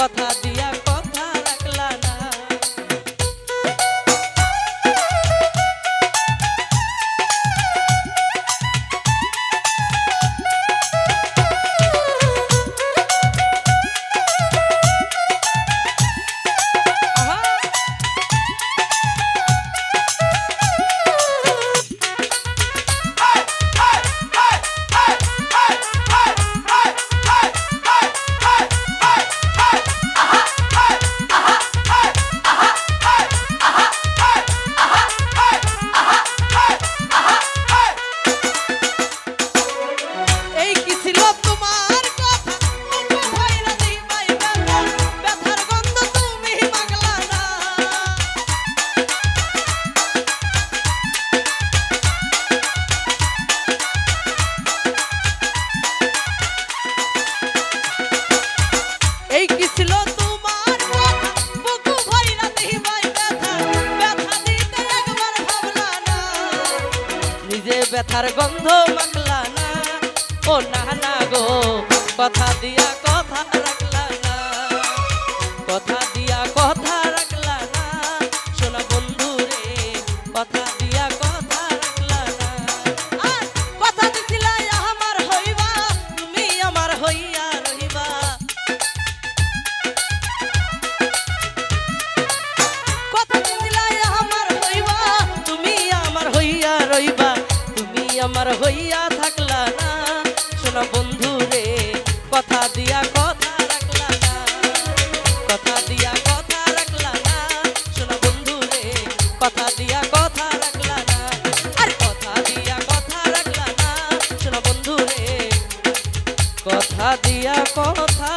কথা দিয়া কথা রাখলা না। ব্যথার গন্ধ মাখলা না, ও না না গো কথা দিয়া কথা রাখলা না, কথা দিয়া কথা রাখলা না, শোনা বন্ধু রে কথা দিয়া কথা রাখলা না। আর কথা দিছিলা আমার হইবা, তুমি আমার হইয়া রহিবা, কথা দিছিলা আমার হইবা, তুমি আমার হইয়া রহিবা, আমার হইয়া থাকলা না, শোনা বন্ধু রে কথা দিয়া কথা রাখলা না, কথা দিয়া কথা রাখলা না, শোনা বন্ধু রে কথা দিয়া কথা রাখলা না। আর কথা দিয়া কথা রাখলা না, শোনা বন্ধু রে কথা দিয়া কথা